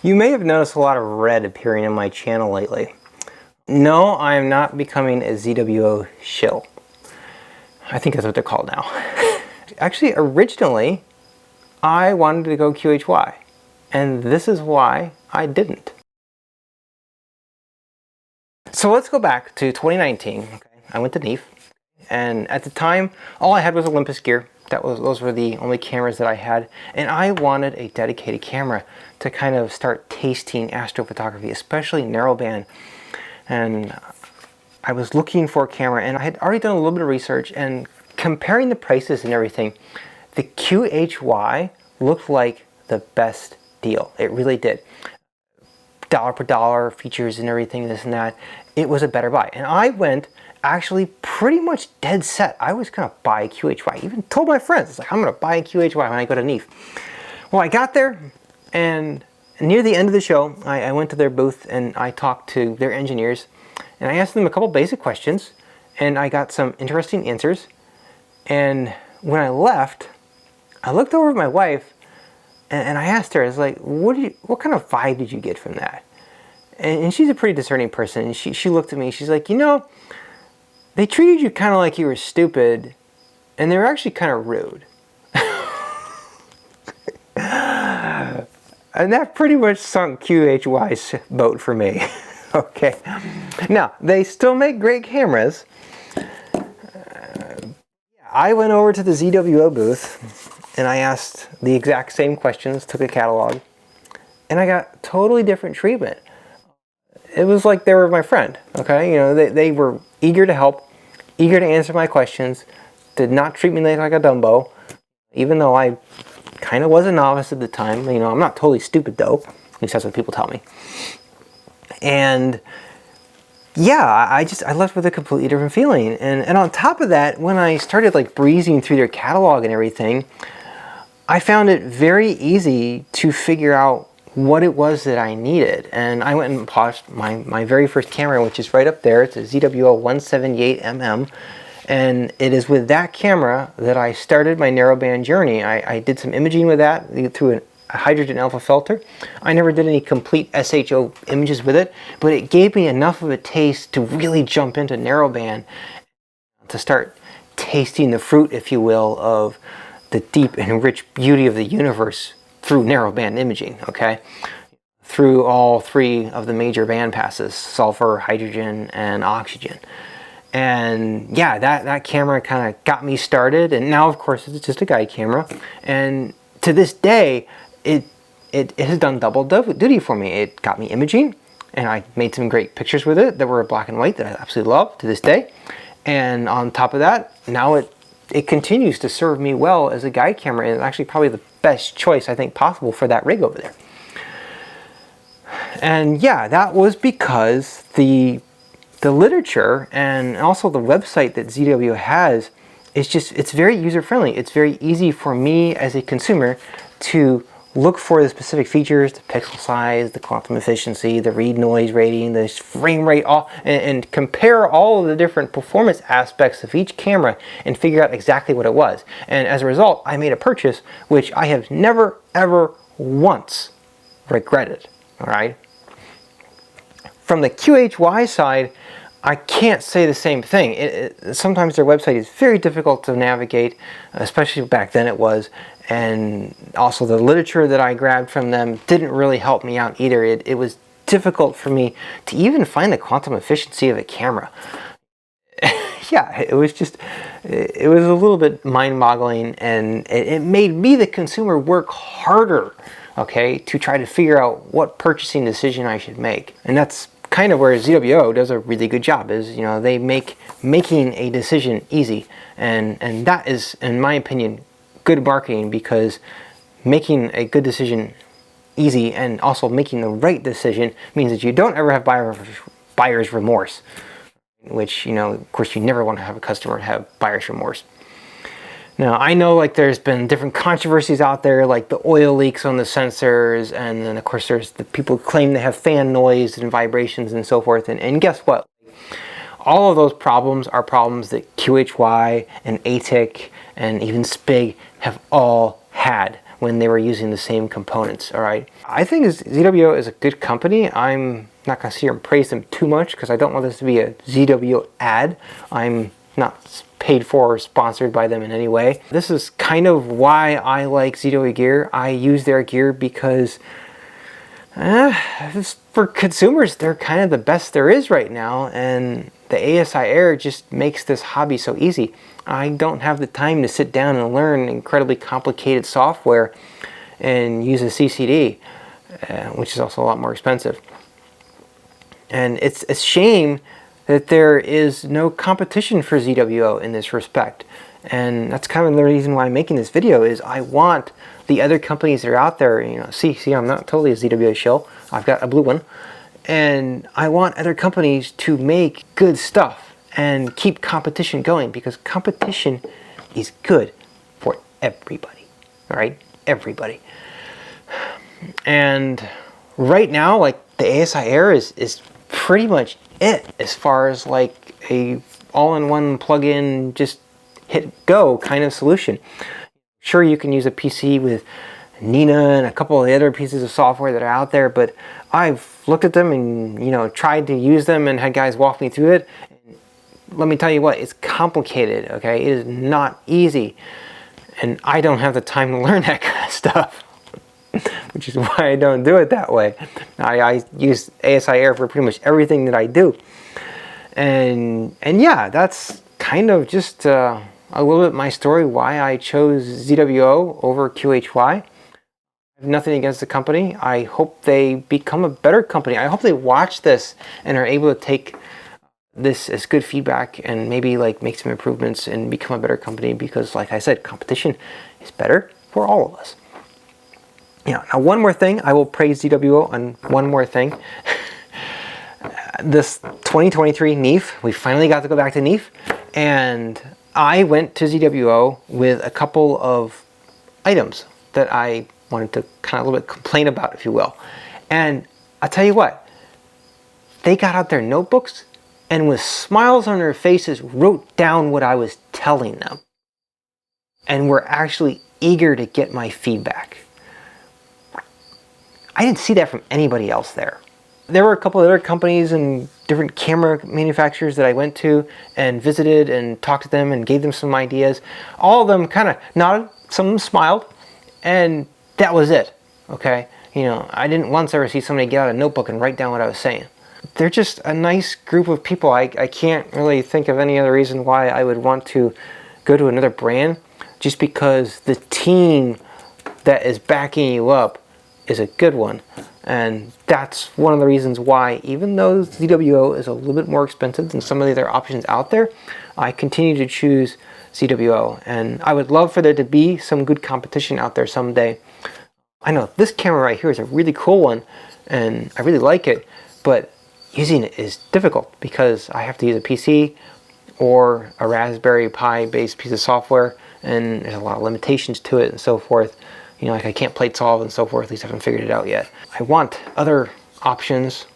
You may have noticed a lot of red appearing in my channel lately. No, I am not becoming a ZWO shill. I think that's what they're called now. Actually, originally, I wanted to go QHY, and this is why I didn't. So let's go back to 2019. Okay. I went to NEAF, and at the time, all I had was Olympus gear. Those were the only cameras that I had, and I wanted a dedicated camera to kind of start tasting astrophotography, especially narrowband. And I was looking for a camera, and I had already done a little bit of research, and comparing the prices and everything, the QHY looked like the best deal. It really did. Dollar per dollar, features and everything, this and that. It was a better buy. And I went actually pretty much dead set. I was gonna buy a QHY. I even told my friends, it's like, I'm gonna buy a QHY when I go to NEAF. Well, I got there, and near the end of the show, I went to their booth and I talked to their engineers, and I asked them a couple basic questions, and I got some interesting answers. And when I left, I looked over at my wife, and I asked her, I was like, what kind of vibe did you get from that? And she's a pretty discerning person, and she looked at me, she's like, you know, they treated you kind of like you were stupid, and they were actually kind of rude. And that pretty much sunk QHY's boat for me. Okay. Now, they still make great cameras. I went over to the ZWO booth, and I asked the exact same questions, took a catalog, and I got totally different treatment. It was like they were my friend, okay? You know, they were eager to help, eager to answer my questions, did not treat me like a Dumbo, even though I kind of was a novice at the time. You know, I'm not totally stupid though, at least that's what people tell me. And yeah, I left with a completely different feeling. And on top of that, when I started like breezing through their catalog and everything, I found it very easy to figure out what it was that I needed. And I went and bought my very first camera, which is right up there. It's a ZWO 178mm. And it is with that camera that I started my narrowband journey. I did some imaging with that through a hydrogen alpha filter. I never did any complete SHO images with it, but it gave me enough of a taste to really jump into narrowband, to start tasting the fruit, if you will, of the deep and rich beauty of the universe through narrowband imaging, okay? Through all three of the major band passes, sulfur, hydrogen, and oxygen. And yeah, that camera kind of got me started, and now of course it's just a guide camera, and to this day it has done double duty for me. It got me imaging, and I made some great pictures with it that were black and white that I absolutely love to this day. And on top of that, now it continues to serve me well as a guide camera, and it's actually probably the best choice I think possible for that rig over there. And yeah, that was because the literature and also the website that ZWO has is it's very user-friendly. It's very easy for me as a consumer to look for the specific features, the pixel size, the quantum efficiency, the read noise rating, the frame rate, and compare all of the different performance aspects of each camera and figure out exactly what it was. And as a result, I made a purchase which I have never, ever once regretted, all right? From the QHY side, I can't say the same thing. Sometimes their website is very difficult to navigate, especially back then it was, and also the literature that I grabbed from them didn't really help me out either. It was difficult for me to even find the quantum efficiency of a camera. Yeah, it was a little bit mind-boggling, and it made me, the consumer, work harder, okay, to try to figure out what purchasing decision I should make. And that's kind of where ZWO does a really good job, is, you know, they make making a decision easy, and that is, in my opinion, good marketing, because making a good decision easy and also making the right decision means that you don't ever have buyer's remorse, which, you know, of course you never want to have a customer have buyer's remorse. Now, I know like there's been different controversies out there, like the oil leaks on the sensors, and then of course there's the people who claim they have fan noise and vibrations and so forth, and guess what? All of those problems are problems that QHY and ATIC and even SPIG have all had. when they were using the same components, all right? I think ZWO is a good company. I'm not gonna sit here and praise them too much because I don't want this to be a ZWO ad. I'm not paid for or sponsored by them in any way. This is kind of why I like ZWO gear. I use their gear because for consumers, they're kind of the best there is right now, and the ASI Air just makes this hobby so easy. I don't have the time to sit down and learn incredibly complicated software and use a CCD, which is also a lot more expensive. And it's a shame that there is no competition for ZWO in this respect. And that's kind of the reason why I'm making this video, is I want the other companies that are out there, you know, see, I'm not totally a ZWO shill. I've got a blue one. And I want other companies to make good stuff and keep competition going, because competition is good for everybody, all right? Everybody. And right now, like, the ASI Air is pretty much it as far as like a all-in-one plug-in, just hit go kind of solution. Sure, you can use a PC with Nina and a couple of the other pieces of software that are out there, but I've looked at them and, you know, tried to use them and had guys walk me through it. Let me tell you what, it's complicated, okay? It is not easy, and I don't have the time to learn that kind of stuff, which is why I don't do it that way. I use ASI Air for pretty much everything that I do, and yeah, that's kind of just a little bit my story why I chose ZWO over QHY. I have nothing against the company. I hope they become a better company. I hope they watch this and are able to take this as good feedback and maybe like make some improvements and become a better company, because like I said, competition is better for all of us. Yeah. Now, one more thing, I will praise ZWO on one more thing. This 2023 NEAF, we finally got to go back to NEAF, and I went to ZWO with a couple of items that I wanted to kind of a little bit complain about, if you will. And I'll tell you what, they got out their notebooks and with smiles on their faces wrote down what I was telling them, and were actually eager to get my feedback. I didn't see that from anybody else there. There were a couple of other companies and different camera manufacturers that I went to and visited and talked to them and gave them some ideas. All of them kind of nodded, some of them smiled, and that was it, okay? You know, I didn't once ever see somebody get out a notebook and write down what I was saying. They're just a nice group of people. I can't really think of any other reason why I would want to go to another brand, just because the team that is backing you up is a good one. And that's one of the reasons why, even though ZWO is a little bit more expensive than some of the other options out there, I continue to choose ZWO. And I would love for there to be some good competition out there someday. I know this camera right here is a really cool one, and I really like it, but using it is difficult because I have to use a PC or a Raspberry Pi based piece of software, and there's a lot of limitations to it and so forth. You know, like I can't plate solve and so forth. At least I haven't figured it out yet. I want other options,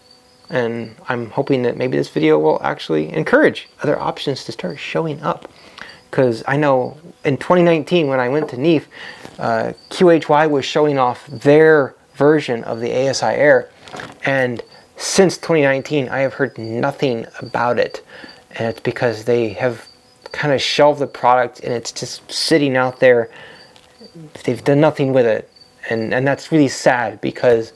and I'm hoping that maybe this video will actually encourage other options to start showing up. Because I know in 2019 when I went to NEAF, QHY was showing off their version of the ASI Air, and since 2019 I have heard nothing about it, and it's because they have kind of shelved the product and it's just sitting out there. They've done nothing with it, and that's really sad, because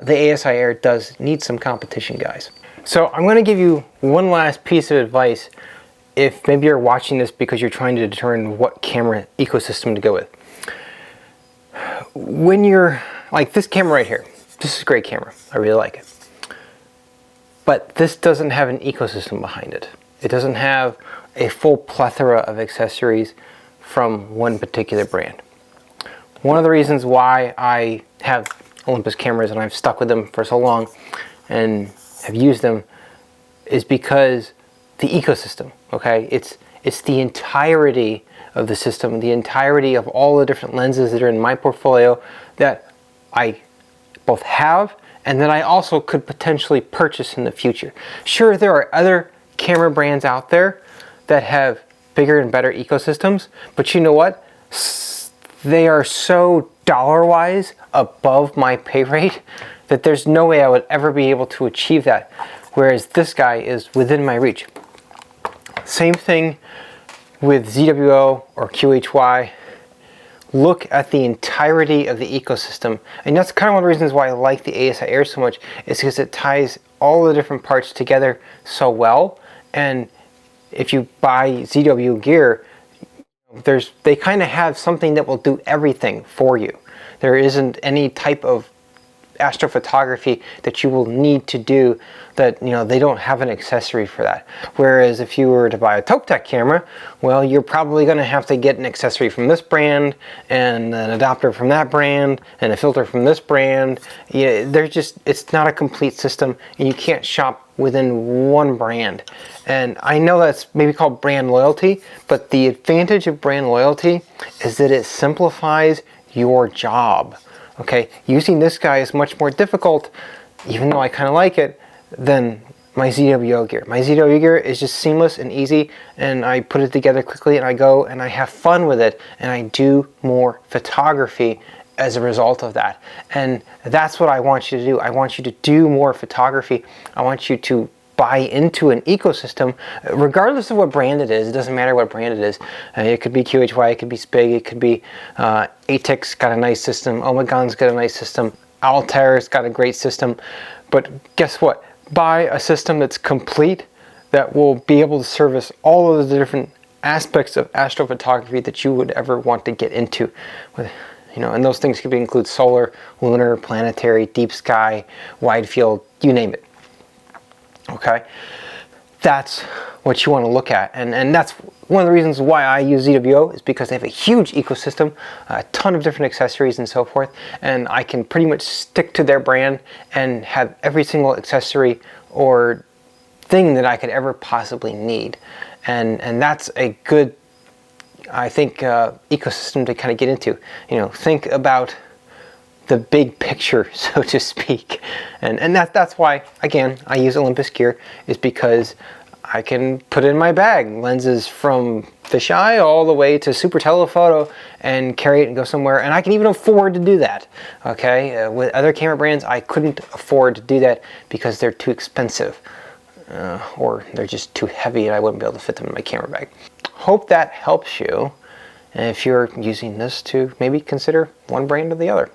the ASI Air does need some competition, guys. So I'm going to give you one last piece of advice if maybe you're watching this because you're trying to determine what camera ecosystem to go with. When you're like this camera right here, this is a great camera, I really like it, but this doesn't have an ecosystem behind it. It doesn't have a full plethora of accessories from one particular brand. One of the reasons why I have Olympus cameras and I've stuck with them for so long and have used them is because the ecosystem, okay? It's the entirety of the system, the entirety of all the different lenses that are in my portfolio that I both have and that I also could potentially purchase in the future. Sure, there are other camera brands out there that have bigger and better ecosystems, but you know what? they are so dollar-wise above my pay rate that there's no way I would ever be able to achieve that, whereas this guy is within my reach. Same thing with ZWO or QHY. Look at the entirety of the ecosystem, and that's kind of one of the reasons why I like the ASI Air so much, is because it ties all the different parts together so well. And if you buy ZWO gear, they kind of have something that will do everything for you. There isn't any type of astrophotography that you will need to do that, you know, they don't have an accessory for that. Whereas if you were to buy a Toptech camera, well, you're probably going to have to get an accessory from this brand and an adapter from that brand and a filter from this brand. Yeah, it's not a complete system, and you can't shop within one brand. And I know that's maybe called brand loyalty, but the advantage of brand loyalty is that it simplifies your job. Okay, using this guy is much more difficult, even though I kind of like it, than my ZWO gear. My ZWO gear is just seamless and easy, and I put it together quickly, and I go and I have fun with it, and I do more photography as a result of that. And that's what I want you to do. I want you to do more photography. I want you to buy into an ecosystem, regardless of what brand it is. It doesn't matter what brand it is. It could be QHY, it could be Spig, it could be ATEC's got a nice system, Omegon's got a nice system, Altair's got a great system. But guess what? Buy a system that's complete, that will be able to service all of the different aspects of astrophotography that you would ever want to get into. You know, and those things could include solar, lunar, planetary, deep sky, wide field, you name it. Okay, that's what you want to look at, and that's one of the reasons why I use ZWO, is because they have a huge ecosystem, a ton of different accessories and so forth, and I can pretty much stick to their brand and have every single accessory or thing that I could ever possibly need, and that's a good, I think, ecosystem to kind of get into. You know, think about the big picture, so to speak, and that's why, again, I use Olympus gear, is because I can put in my bag lenses from fisheye all the way to super telephoto and carry it and go somewhere, and I can even afford to do that. Okay, with other camera brands, I couldn't afford to do that because they're too expensive, or they're just too heavy, and I wouldn't be able to fit them in my camera bag. Hope that helps you, and if you're using this, to maybe consider one brand or the other.